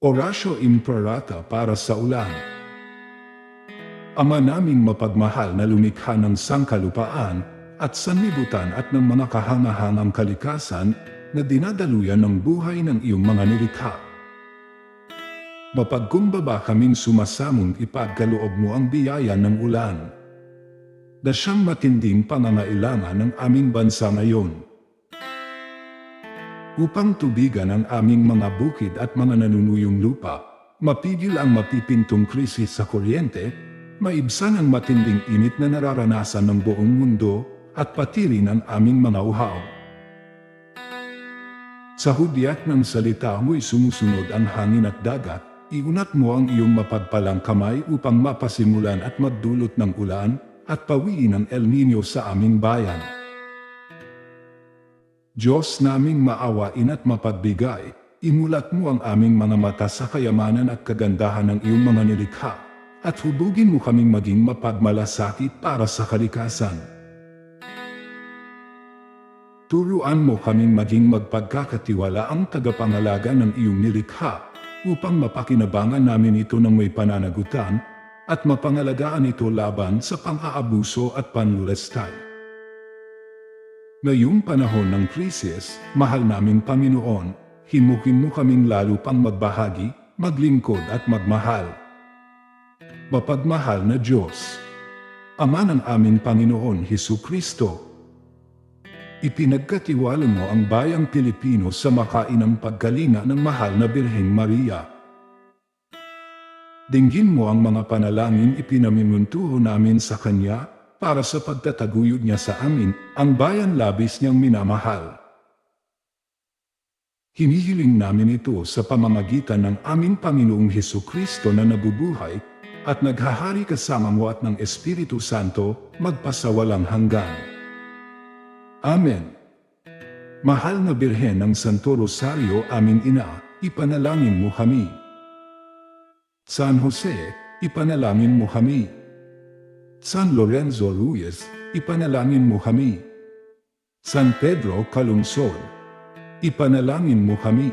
Orasyo Imperata para sa ulan. Ama naming mapagmahal na lumikha ng sangkalupaan at sanlibutan at ng mga kahangahangang kalikasan na dinadaluyan ng buhay ng iyong mga nilikha. Mapagkumbaba kaming sumasamong ipagkaloob mo ang biyaya ng ulan na siyang matinding pangangailangan ng aming bansa ngayon, upang tubigan ang aming mga bukid at mga nanunuyong lupa, mapigil ang mapipintong krisis sa kuryente, maibsan ang matinding init na nararanasan ng buong mundo, at patilin ang aming mga uhaw. Sa hudyat ng salita mo'y sumusunod ang hangin at dagat, iunat mo ang iyong mapagpalang kamay upang mapasimulan at magdulot ng ulan, at pawiin ang El Nino sa aming bayan. Diyos naming maawain at mapagbigay, imulat mo ang aming mga mata sa kayamanan at kagandahan ng iyong mga nilikha, at hubugin mo kaming maging mapagmalasakit para sa kalikasan. Turuan mo kaming maging magpagkakatiwala ang tagapangalaga ng iyong nilikha, upang mapakinabangan namin ito ng may pananagutan, at mapangalagaan ito laban sa pang-aabuso at panlulestay. Ngayong panahon ng krisis, mahal naming Panginoon, himukin mo kaming lalo pang magbahagi, maglingkod at magmahal. Mapagmahal na Diyos, Ama ng aming Panginoon Hesukristo, ipinagkatiwala mo ang bayang Pilipino sa makainang pagkalinga ng mahal na Birheng Maria. Dinggin mo ang mga panalangin ipinamimuntuho namin sa Kanya, para sa pagtataguyod niya sa amin, ang bayan labis niyang minamahal. Hinihiling namin ito sa pamamagitan ng aming Panginoong Hesukristo na nabubuhay, at naghahari kasama mo at ng Espiritu Santo, magpasawalang hanggan. Amen. Mahal na Birhen ng Santo Rosario aming Ina, ipanalangin mo kami. San Jose, ipanalangin mo kami. San Lorenzo Ruiz, ipanalangin mo kami. San Pedro Calungsod, ipanalangin mo kami.